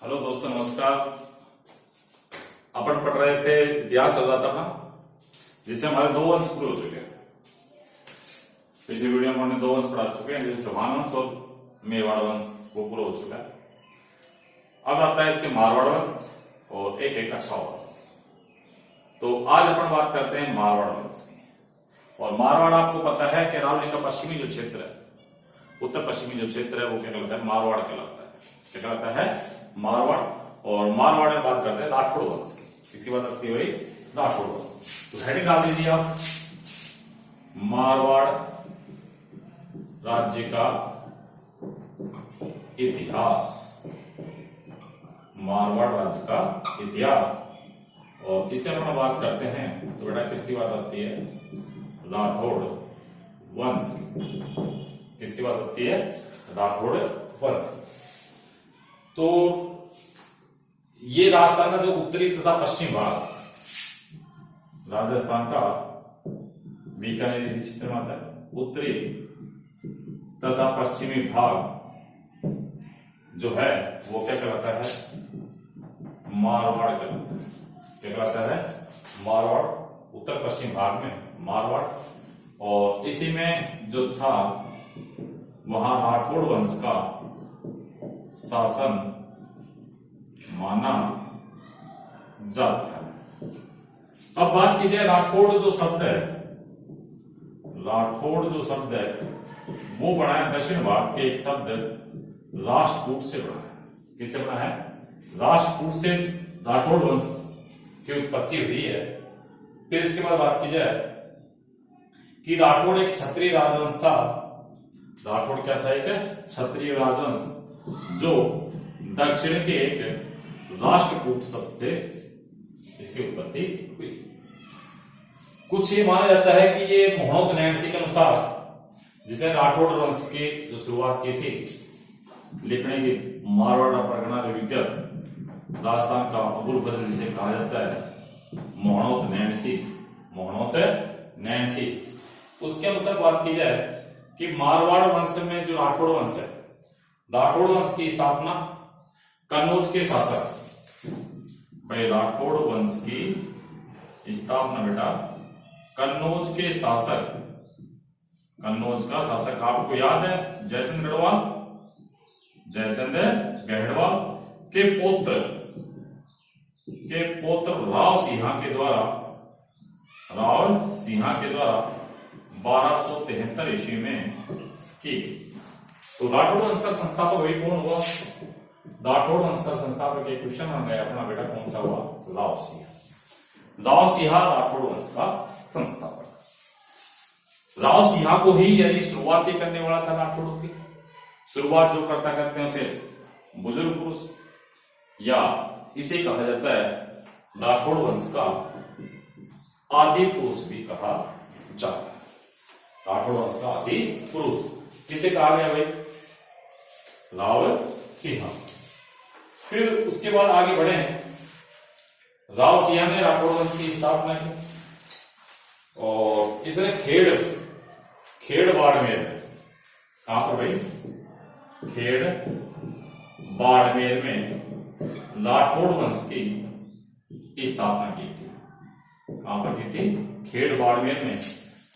Hello दोस्तों, नमस्कार। अपन पढ़ रहे थे इतिहास चल रहा था अपना, जिससे हमारे 2 वंश पूरे हो चुके हैं। पिछली वीडियो में हमने 2 वंश पढ़ा चुके हैं, जैसे चौहान वंश और मेवाड़ वंश, वो पूरा हो चुका है। अब आता है इसके मारवाड़ वंश और एक अच्छा वंश। तो आज अपन बात करते हैं मारवाड़ वंश की। और मारवाड़ आपको पता है कि अरावली का पश्चिमी जो क्षेत्र है, उत्तर पश्चिमी जो क्षेत्र है, वो क्या कहलाता है? मारवाड़ कहलाता है। क्या कहलाता है? मारवाड़। और मारवाड़ में बात करते हैं राठौड़ वंश की। इसकी बात आती है भाई राठौड़ वंश। तो हेडिंग डाल दीजिए आप, मारवाड़ राज्य का इतिहास। मारवाड़ राज्य का इतिहास। और इससे अपन बात करते हैं तो बेटा किसकी बात आती है? राठौड़ वंश। किसकी बात आती है? राठौड़ वंश। तो ये राजस्थान का जो उत्तरी तथा पश्चिम भाग, राजस्थान का बीकानेर क्षेत्र में आता है, उत्तरी तथा पश्चिमी भाग जो है वो क्या कहलाता है? मारवाड़ कहलाता है। क्या कहलाता है? मारवाड़। उत्तर पश्चिम भाग में मारवाड़। और इसी में जो था वहां राठौड़ वंश का शासन माना जाता है। अब बात की जाए राठौड़ जो शब्द है, राठौड़ जो शब्द है वो बना है दक्षिण भारत के एक शब्द राष्ट्रकूट से बना है। किससे बना है? राष्ट्रकूट से राठौड़ वंश की उत्पत्ति हुई है। फिर इसके बाद बात की जाए कि राठौड़ एक क्षत्रिय राजवंश था। राठौड़ क्या था? एक क्षत्रिय राजवंश जो दक्षिण के एक राष्ट्रकूट शब्द से इसकी उत्पत्ति हुई। कुछ ये माना जाता है कि ये मोहनोद नैणसी के अनुसार, जिसे राठौड़ वंश की जो शुरुआत की थी लिखने की, मारवाड़ परगना विज्ञत राजस्थान का अबुल फजल जिसे कहा जाता है, मोहनोद नैणसी। मोहनोद नैणसी उसके अनुसार बात की जाए कि मारवाड़ वंश में जो राठौड़ वंश है, राठौड़ वंश की स्थापना कन्नौज के शासक भाई, राठौड़ वंश की स्थापना बेटा कन्नौज के शासक, कन्नौज का शासक आपको याद है जयचंद गढ़वाल, जयचंद गढ़वाल के पुत्र राव सिंहा के द्वारा, राव सिंहा के द्वारा 1273 ईस्वी में की। तो राठौड़ वंश का संस्थापक वही कौन हुआ? राठौड़ वंश का संस्थापक एक क्वेश्चन बन गया अपना बेटा, कौन सा हुआ? राव सिंहा। राव सिंहा राठौड़ वंश का संस्थापक। राव सिंहा को ही यानी शुरुआत ही करने वाला था राठौड़ की। शुरुआत जो करता करते हैं उसे बुजुर्ग पुरुष, या इसे कहा जाता है राठौड़ वंश का आदि पुरुष भी कहा जाता है। राठौड़ वंश का आदि पुरुष किसे कहा गया भाई? राव सिंहा। फिर उसके बाद आगे बढ़े, राव सिंहा ने राठौड़ वंश की स्थापना की और इसने खेड़ बाड़मेर, कहां पर भाई? खेड़ बाड़मेर में राठौड़ वंश की स्थापना की थी। कहां पर की थी? खेड़ बाड़मेर में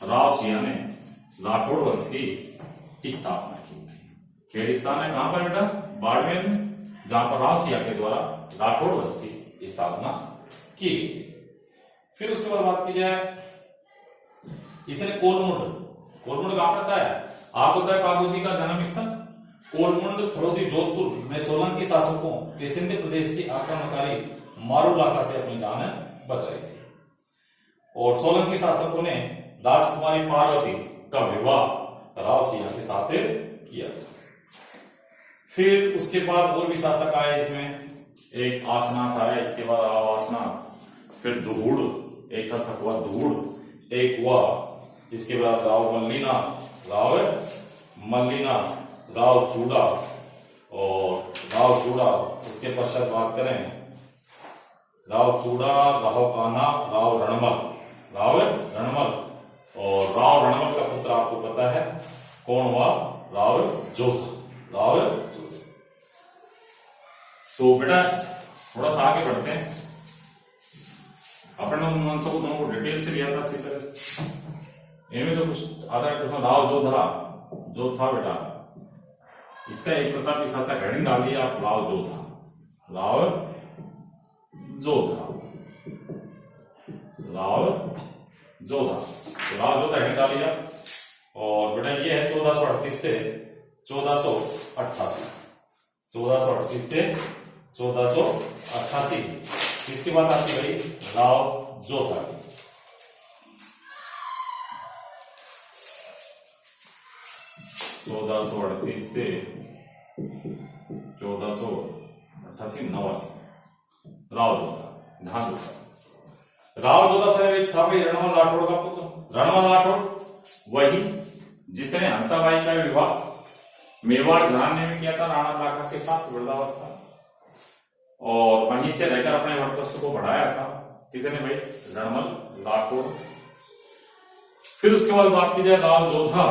राव सिंहा ने राठौड़ वंश की स्थापना की थी। खेड़ स्थान है कहां पर बेटा? बाड़मेर में, जहां पर राव सिंहा के द्वारा राठौड़ वंश की स्थापना की। फिर उसके बाद बात की जाए, इसने कोलमुंड कहां पड़ता है? आपको पता है काबू जी का जन्म स्थल कोलमुंड फरोदी जोधपुर में सोलंकी शासकों के सिंध प्रदेश की आक्रमणकारी मारूलाका से अपनी जान बचाई थी। और सोलंकी शासकों ने राजकुमारी पार्वती का विवाह राव सिंहा के साथ किया था। फिर उसके बाद और भी शासक आए इसमें, एक आसनाथ आया, इसके बाद राव आसनाथ, फिर दुहूड़ एक शासक हुआ, दुहूड़ एक हुआ, इसके बाद राव मल्लीनाथ, राव चूड़ा और उसके पश्चात बात करें राव चूड़ा, राव कान्हा, राव रणमल और राव रणमल का पुत्र आपको पता है कौन हुआ? राव जोधा। तो बेटा थोड़ा सा आगे बढ़ते हैं। अपन मनसों को दोनों को डिटेल से लिया था अच्छी तरह से। इनमें तो कुछ आधा क्वेश्चन राव जोधा जो था बेटा, इसका एक प्रताप इस ऐसा हेडिंग डाल दिया आप, राव जोधा, राव जोधा, राव जोधा, तो राव जोधा हेडिंग डाल दिया। और बेटा ये है 1438 से 1488, 1438 से 1488। इसके बाद आती भाई राव जोधा की। चौदह सौ 38 से 1488 89 राव जोधा। ध्यान दो, राव जोधा था भाई रणमल राठौड़ का पुत्र। रणमल राठौड़ वही जिसने हंसाबाई का विवाह मेवाड़ घराने में किया था राणा प्रताप के साथ वृद्धावस्था, और वहीं से रहकर अपने वर्चस्व को बढ़ाया था। किसने भाई? रणमल राठौड़। फिर उसके बाद बात की जाए राव जोधा,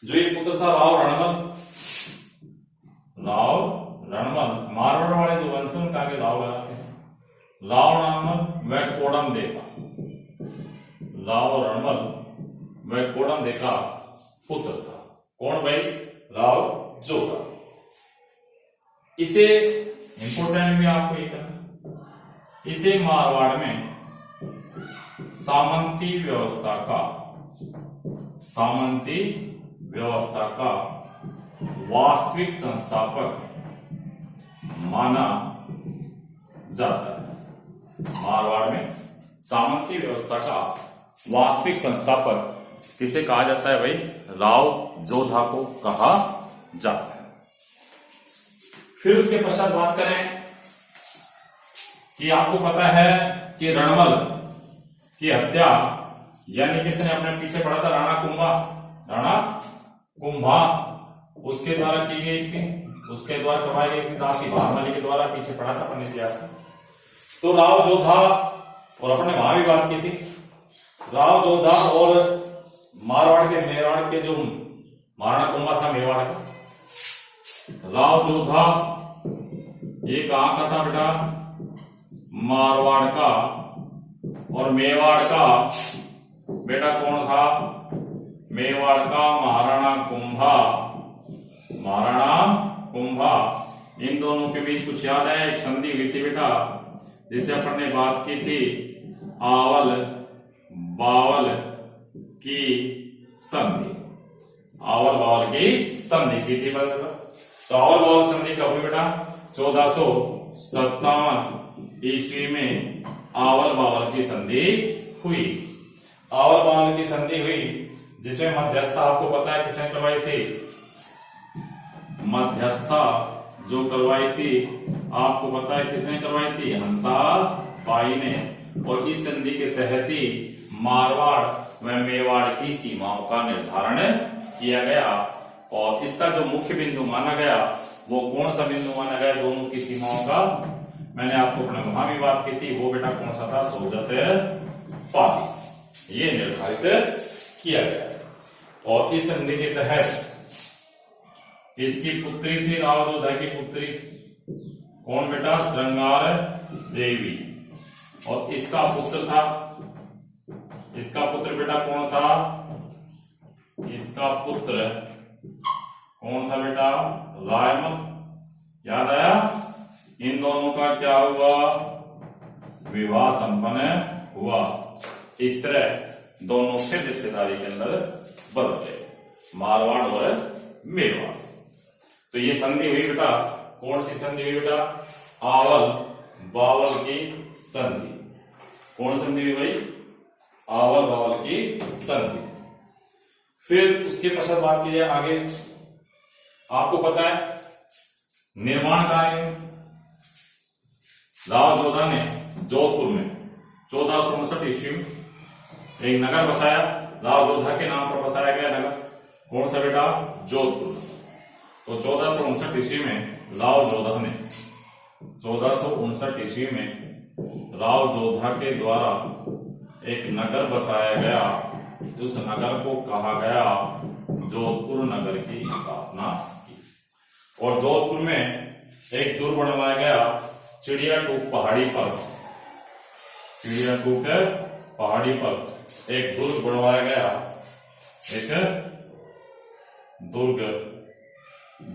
जो एक पुत्र था राव रणमल। राव रणमल मारवाड़ वाले जो वंश उनका आगे राव लगाते हैं। राव रणमल व कोडम देखा, राव रणमल व कोडम देखा पुत्र था। कौन भाई? राव जोधा। इसे इंपोर्टेंट भी आपको ये करना, इसे मारवाड़ में सामंती व्यवस्था का, सामंती व्यवस्था का वास्तविक संस्थापक माना जाता है। मारवाड़ में सामंती व्यवस्था का वास्तविक संस्थापक किसे कहा जाता है भाई? राव जोधा को कहा जाता है। फिर उसके पश्चात बात करें कि आपको पता है कि रणमल की हत्या यानी किसने अपने पीछे पड़ा था? राणा कुंभा, राणा कुंभा उसके द्वारा की गई थी, उसके द्वारा करवाई गई थी। दासी भारमली के द्वारा पीछे पड़ा था अपन इतिहास में। तो राव जोधा, और अपने वहां भी बात की थी, राव जोधा और मारवाड़ के मेवाड़ के जो महाराणा कुंभा था मेवाड़ का, राव जोधा ये कहां का था बेटा? मारवाड़ का। और मेवाड़ का बेटा कौन था? मेवाड़ का महाराणा कुंभा, महाराणा कुंभा। इन दोनों के बीच कुछ याद है? एक संधि हुई थी बेटा, जिसे अपन ने बात की थी, आवल बावल की संधि। आवल बावल की संधि की थी। तो आवल बावल संधि कब हुई बेटा? 1457 ईस्वी में आवल बावल की संधि हुई। आवल बावल की संधि हुई जिसमें मध्यस्थता आपको पता है किसने करवाई थी? मध्यस्थता जो करवाई थी आपको पता है किसने करवाई थी? हंसाबाई ने। और इस संधि के तहत ही मारवाड़ व मेवाड़ की सीमाओं का निर्धारण किया गया। और इसका जो मुख्य बिंदु माना गया वो कौन सा बिंदु माना गया दोनों की सीमाओं का? मैंने आपको अपने वहां भी बात की थी, वो बेटा कौन सा था? सोजत पाली। ये निर्धारित किया गया। और इस संधि के तहत इसकी पुत्री थी, राव जोधा की पुत्री कौन बेटा? श्रृंगार देवी। और इसका पुत्र था, इसका पुत्र बेटा कौन था? इसका पुत्र कौन था बेटा? रायमल। याद आया? इन दोनों का क्या हुआ? विवाह संपन्न हुआ। इस तरह दोनों फिर रिश्तेदारी के अंदर बदल गए, मारवाड़ और मेवाड़। तो ये संधि हुई बेटा, कौन सी संधि हुई बेटा? आवल बावल की संधि। कौन संधि हुई भाई? आवल बावल की संधि। फिर उसके पश्चात बात की जाए आगे, आपको पता है निर्माण कार्य राव जोधा ने जोधपुर में 1459 ईस्वी में एक नगर बसाया। राव जोधा के नाम पर बसाया गया नगर। कौन सा बेटा? जोधपुर। तो 1459 ईस्वी में राव जोधा ने 1459 ईस्वी में राव जोधा के द्वारा एक नगर बसाया गया। उस नगर को कहा गया जोधपुर नगर की स्थापना की। और जोधपुर में एक दुर्ग बनवाया गया चिड़िया टूक पहाड़ी पर। चिड़िया टूक पहाड़ी पर एक दुर्ग बनवाया गया, एक दुर्ग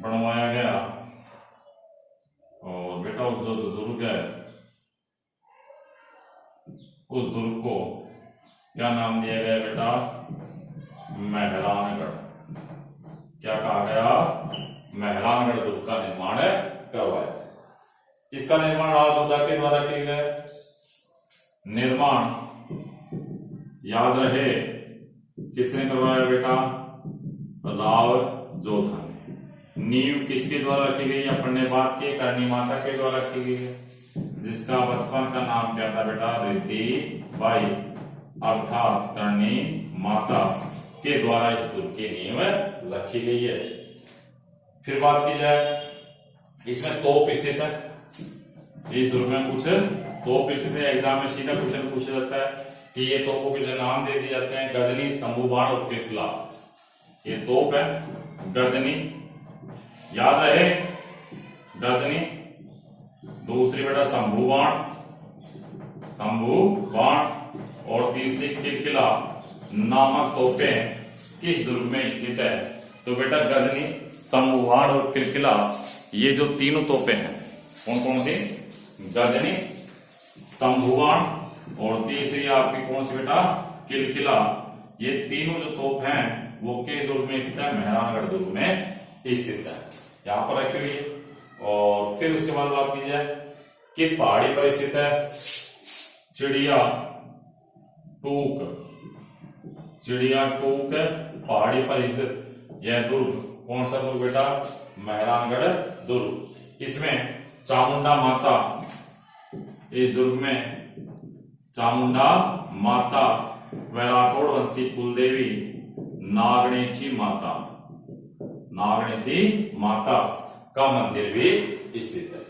बनवाया गया। और बेटा उस जो दुर्ग है, उस दुर्ग को क्या नाम दिया गया बेटा? मेहरानगढ़। क्या कहा गया? मेहरानगढ़ दुर्ग का निर्माण करवाया। इसका निर्माण राजयोद्धा के द्वारा किया गया। निर्माण याद रहे किसने करवाया बेटा? राव जोधा ने। नींव किसके द्वारा रखी गई? अपन ने बात की करणी माता के द्वारा की गई है, जिसका बचपन का नाम क्या था बेटा? रिद्धि बाई, अर्थात करणी माता के द्वारा इस दुर्ग की नींव रखी गई है। फिर बात की जाए, इसमें तोप स्थित है। इस दुर्ग में कुछ तोप स्थित है। एग्जाम में सीधा क्वेश्चन पूछा जाता है कि ये तोपों के जो नाम दे दिए जाते हैं, गजनी, शंभूबाण और किरकिला। ये तोप है गजनी, याद रहे गजनी। दूसरी बेटा शंभूबाण, शंभूबाण और तीसरी किरकिला नामक तोपें किस दुर्ग में स्थित है? तो बेटा गजनी, शंभूबाण और किरकिला, ये जो तीनों तोपें हैं कौन कौन सी? गजनी, शंभूबाण और तीसरी आपकी कौन सी बेटा? किरकिला। ये तीनों जो तोप हैं वो किस दुर्ग में स्थित है? मेहरानगढ़ दुर्ग में स्थित है, यहां पर रखी हुई है। और फिर उसके बाद बात की जाए, किस पहाड़ी पर स्थित है? चिड़िया टूक, चिड़िया टूक पहाड़ी पर स्थित यह दुर्ग कौन सा दुर्ग बेटा? मेहरानगढ़ दुर्ग। इसमें चामुंडा माता, इस दुर्ग में चामुंडा माता व राठौड़ वंश की कुलदेवी नागणेची माता, नागणेची माता का मंदिर भी स्थित है।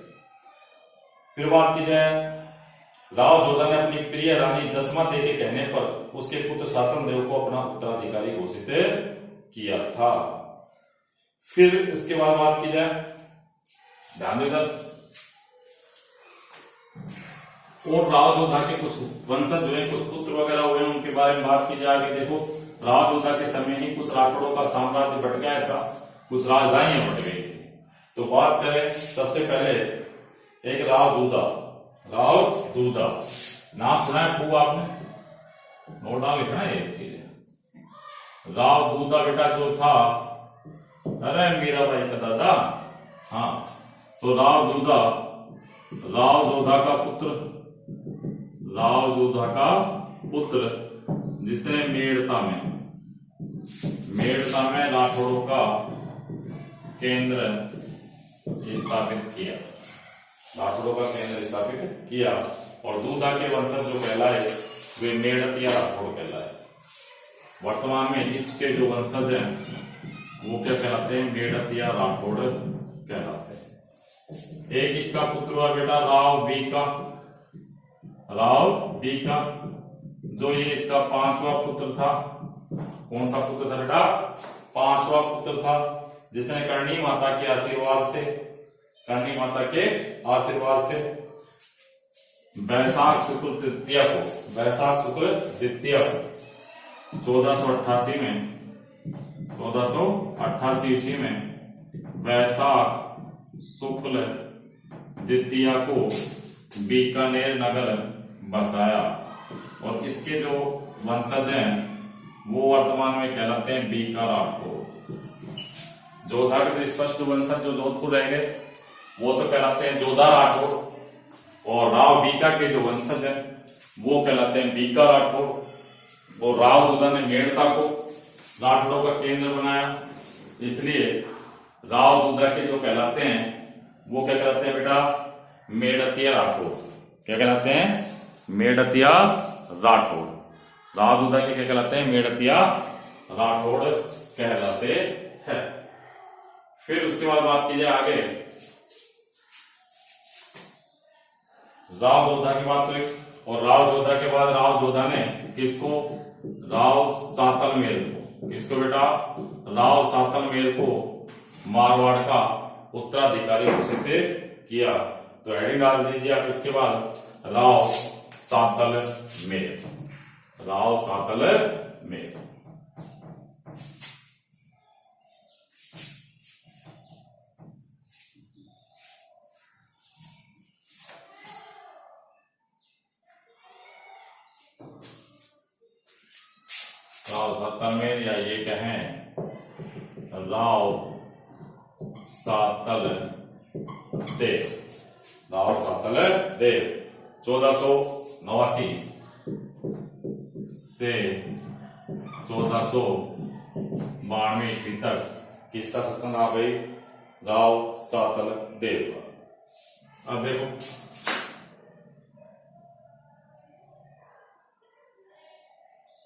फिर बात की जाए, राव जोधा ने अपनी प्रिय रानी जसमा दे के कहने पर उसके पुत्र शातन देव को अपना उत्तराधिकारी घोषित किया था। फिर इसके बाद बात की जाए, ध्यान देना, और राव जोधा के कुछ वंशज जो है, कुछ पुत्र वगैरह हुए, उनके बारे में बात की जाएगी। देखो राव जोधा के समय ही कुछ राठौड़ों का साम्राज्य बट गया था, कुछ राजधानियां बट गई थी। तो बात करें सबसे पहले एक राव दूधा। राव दूधा नाम सुना है खूब आपने, नोट डाल लिखना है ये चीजें। राव दूधा बेटा जो था, अरे मीराबाई का दादा, हाँ, तो राव दूधा राव जोधा का पुत्र, राव जोधा का पुत्र जिसने मेड़ता में राठौड़ों का केंद्र स्थापित किया, राठौड़ों का केंद्र स्थापित किया। और दूधा के वंशज जो कहलाए वे मेड़तिया राठौड़ कहलाए। वर्तमान में इसके जो वंशज हैं वो क्या कहलाते हैं? मेड़तिया राठौड़ कहलाते हैं। एक इसका पुत्र हुआ बेटा राव बीका, राव बीका, जो ये इसका पांचवा पुत्र था। कौन सा पुत्र था बेटा? पांचवा पुत्र था, जिसने करणी माता के आशीर्वाद से, करणी माता के आशीर्वाद से वैशाख शुक्ल तृतीया को, वैशाख शुक्ल द्वितीया 1488 में, 1488 ईस्वी में वैशाख शुक्ल द्वितीया को बीकानेर नगर बसाया। और इसके जो वंशज हैं वो वर्तमान में कहलाते हैं बीका राठौड़। जोधा के जो स्पष्ट वंशज जो जोधपुर रहेंगे वो तो कहलाते हैं जोधा राठौड़, और राव बीका के जो वंशज हैं वो कहलाते हैं बीका राठौड़। और राव दूधा ने मेड़ता को राठौड़ों का केंद्र बनाया, इसलिए राव दूधा के जो कहलाते हैं वो क्या कहलाते हैं बेटा? मेड़तिया राठौड़। क्या कहलाते हैं? मेड़तिया राठौड़। राव दूधा के क्या कहलाते हैं? मेड़तिया राठौड़ कहलाते हैं। फिर उसके बाद बात की जाए आगे, राव जोधा की बात हुई, और राव जोधा के बाद राव जोधा ने किसको? राव सातलमेर को, किसको बेटा? राव सातलमेर को मारवाड़ का उत्तराधिकारी घोषित किया। तो हेडिंग डाल दीजिए आप इसके बाद, राव सातलमेर, राव सातलमेर। राव सातलमेर, या ये कहें राव सातलदेव, राव सातलदेव 1489 से 1492 ईस्वी तक किसका शासन रहा भाई? राव सातलदेव का। अब देखो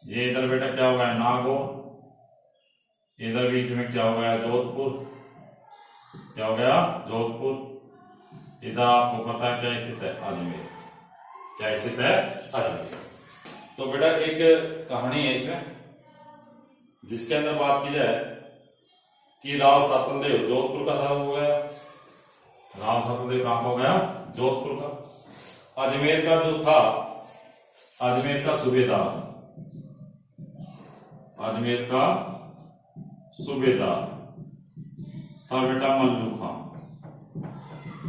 ये इधर बेटा क्या हो गया? नागौर। इधर बीच में क्या हो गया? जोधपुर। क्या हो गया? जोधपुर। इधर आपको पता है क्या स्थित है? अजमेर। क्या स्थित है? अजमेर। तो बेटा एक कहानी है इसमें जिसके अंदर बात की जाए कि राव सातलदेव जोधपुर का था, हो गया राव सातलदेव कहां का हो गया? जोधपुर का। अजमेर का जो था, अजमेर का सूबेदार, अजमेर का सूबेदार था बेटा मल्लू खां,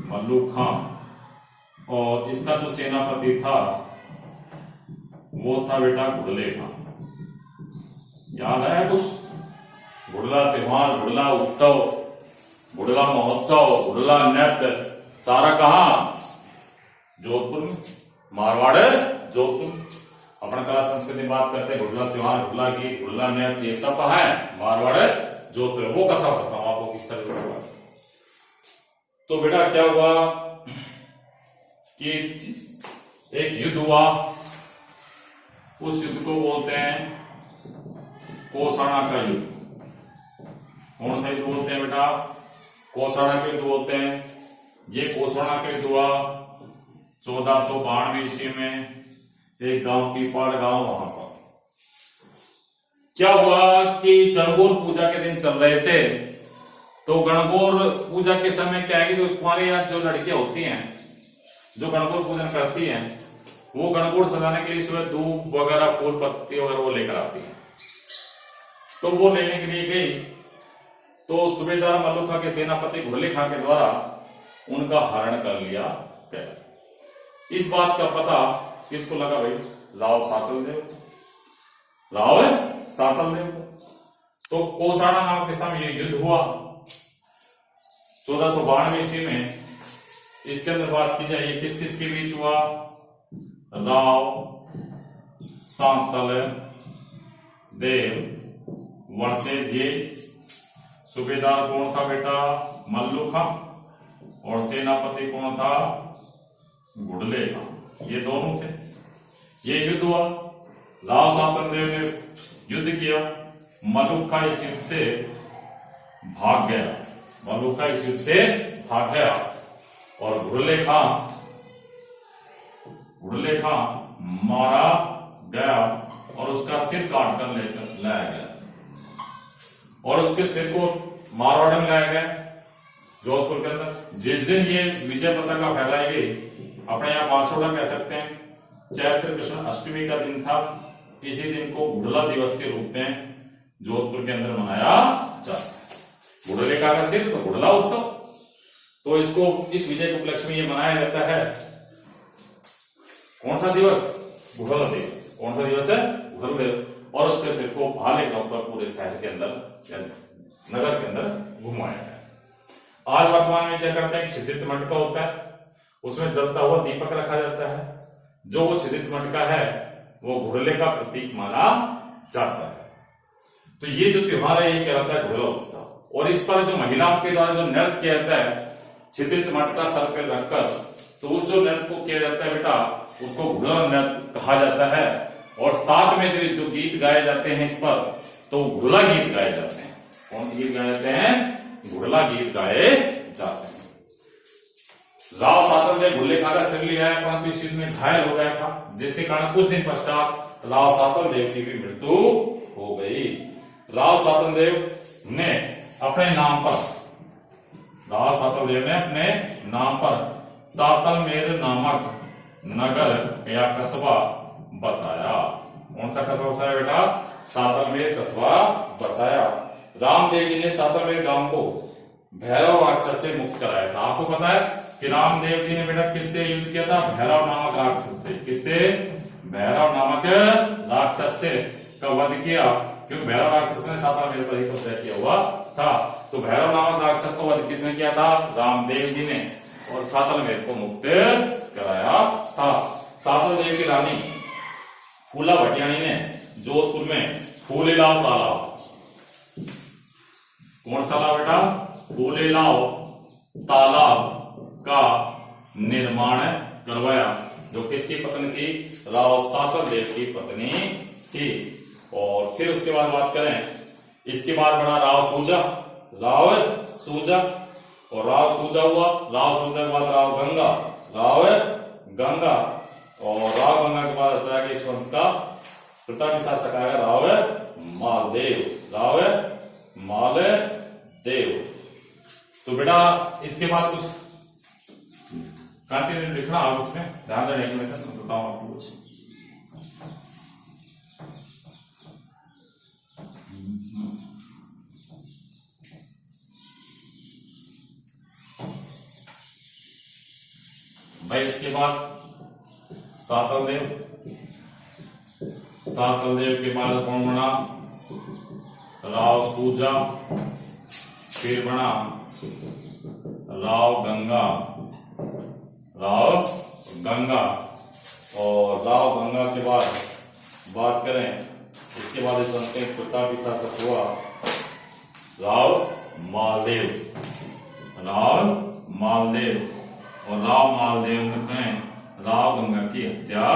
मल्लू खां। और इसका जो सेनापति था वो था बेटा घुड़ले खां। याद आया कुछ? घुड़ला त्योहार, घुड़ला उत्सव, घुड़ला महोत्सव, घुड़ला नृत्य सारा कहां? जोधपुर में। मारवाड़ जोधपुर। अपन कला संस्कृति में बात करते हैं, घुड़ला त्योहार, घुड़ला गीत, घुड़ला नृत्य, ये सब है मारवाड़ जोधपुर। वो कथा बताता हूं आपको किस तरह का। तो बेटा क्या हुआ कि एक युद्ध हुआ, उस युद्ध को बोलते हैं कोसाना का युद्ध। कौन सा युद्ध बोलते हैं बेटा? कोसाना का युद्ध बोलते हैं। ये कोसाना का युद्ध हुआ 1492 ईस्वी में, एक गांव पीपाड़ गांव, वहां पर क्या हुआ कि गणगौर पूजा के दिन चल रहे थे। तो गणगौर पूजा के समय क्या है कि जो कुंवारी या जो लड़कियां होती हैं जो गणगौर पूजन करती हैं, वो गणगौर सजाने के लिए सुबह धूप वगैरह, फूल पत्ती वगैरह वो लेकर आती है। तो वो लेने के लिए गई तो सूबेदार मल्लू खां के सेनापति घुड़ले खां के द्वारा उनका हरण कर लिया गया। इस बात का पता किसको लगा भाई? राव सातलदेव, राव सातलदेव। तो कोसाना नाम के स्थान में ये युद्ध हुआ 1492 ईस्वी में। इसके अंदर बात की जाए किस किस के बीच हुआ? राव सातलदेव वर्सेस ये सूबेदार कौन था बेटा? मल्लू खां। और सेनापति कौन था? घुड़ले खां। ये दोनों थे। ये युद्ध हुआ, राव सातलदेव ने युद्ध किया, मल्लू खां इस युद्ध से भाग गया, मल्लू खां इस युद्ध से भाग गया। और घुड़ले खां मारा गया और उसका सिर काट कर लेकर लाया गया। और उसके सिर को मारवाड़ में लाया गया जोधपुर के अंदर। जिस दिन ये विजय पताका फहराई गई, अपने यहाँ बांसोड़ा कह सकते हैं, चैत्र कृष्ण अष्टमी का दिन था। इसी दिन को घुड़ला दिवस के रूप में जोधपुर के अंदर मनाया जाता है। घुड़ले का सिर तो घुड़ला उत्सव, तो इसको इस विजय के उपलक्ष्य में ये मनाया जाता है। कौन सा दिवस? घुड़ला दिवस। कौन सा दिवस है? घुड़ला दिवस। और उसके सिर को भाले ढंग पर पूरे शहर के अंदर, नगर के अंदर घुमाया गया। आज वर्तमान में क्या करते हैं? छिद्रित मटका होता है, उसमें जलता हुआ दीपक रखा जाता है। जो वो छिद्रित मटका है वो घुड़ले का प्रतीक माना जाता है। तो ये जो त्योहार है ये कहलाता है घुड़ला उत्सव। और इस पर जो महिलाओं के द्वारा जो नृत्य किया जाता है छिद्रित मटका सर पर रखकर, तो उस जो नृत्य को किया जाता है बेटा उसको घुड़ला नृत्य कहा जाता है। और साथ में जो गीत गाए जाते हैं इस पर, तो घुड़ला गीत गाए जाते हैं। कौन से गीत गाए जाते हैं? घुड़ला गीत गाए जाते हैं। राव सातलदेव घुड़ले खां का सिर लिया है, परंतु इस युद्ध में घायल हो गया था, जिसके कारण कुछ दिन पश्चात राव सातलदेव की भी मृत्यु हो गई। राव सातलदेव ने अपने नाम पर, राव सातलदेव ने अपने नाम पर सातलमेर नामक नगर या कस्बा बसाया। कौन सा कस्बा बसाया बेटा? सातलमेर कस्बा बसाया। रामदेव जी ने सातलमेर गांव को भैरव राक्षस से मुक्त कराया था। आपको पता है कि रामदेव जी ने बेटा किससे युद्ध किया था? भैरव नामक राक्षस से। किससे? भैरव नामक राक्षस से का वध किया, क्योंकि भैरव राक्षस ने सातलमेर पर ही कब्जा किया हुआ था। तो भैरव नामक राक्षस को वध किसने किया था? रामदेव जी ने, और सातलमेर को मुक्त कराया था। सातलदेव की रानी फूला भटियाणी ने जोधपुर में फूलेलाव तालाब, कौन सा तालाब बेटा? फूलेलाव तालाब का निर्माण करवाया, जो किसकी पत्नी थी? राव सातलदेव की पत्नी थी। और फिर उसके बाद बात करें, इसके बाद बना राव सूजा। राव सूजा, और राव सूजा हुआ। राव सूजा के बाद राव गंगा, राव गंगा, और राव गंगा के बाद आता है कि इस वंश का प्रतापी शासक आएगा राव मालदेव। राव मालदेव। तो बेटा इसके बाद कुछ कंटिन्यू लिखना आप इसमें ध्यान देने की मैं बताऊं आपको कुछ। भाई इसके बाद सातलदेव। सातलदेव के बाद कौन बना? राव सूजा। फिर बना राव गंगा। राव गंगा, और राव गंगा के बाद बात करें, इसके बाद इस वंश के प्रतापी शासक हुआ राव मालदेव। राव मालदेव, और राव मालदेव ने राव गंगा की हत्या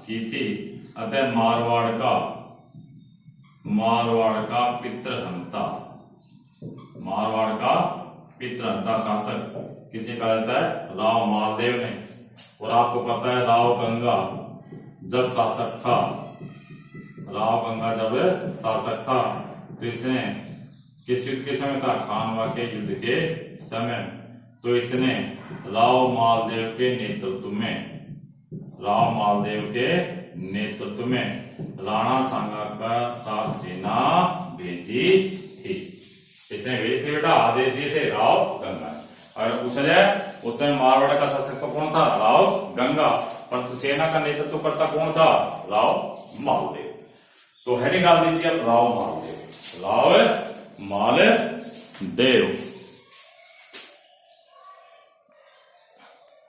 की थी। अतः मारवाड़ का पितृहंता, मारवाड़ का पितृहंता शासक किसी का ऐसा है? राव मालदेव ने। और आपको पता है राव गंगा जब शासक था, राव गंगा जब शासक था तो इसने किस युद्ध के समय था? खानवा के युद्ध के समय। तो इसने राव मालदेव के नेतृत्व में, राव मालदेव के नेतृत्व में राणा सांगा का साथ सेना भेजी थी। इसने भेजी थी बेटा, आदेश दिए थे राव गंगा। अगर पूछा जाए उस समय मारवाड़ का शासक तो कौन था? राव गंगा। परंतु सेना का नेतृत्व करता कौन था? राव मालदेव। तो हेडिंग डाल दीजिए आप राव मालदेव। राव मालदेव।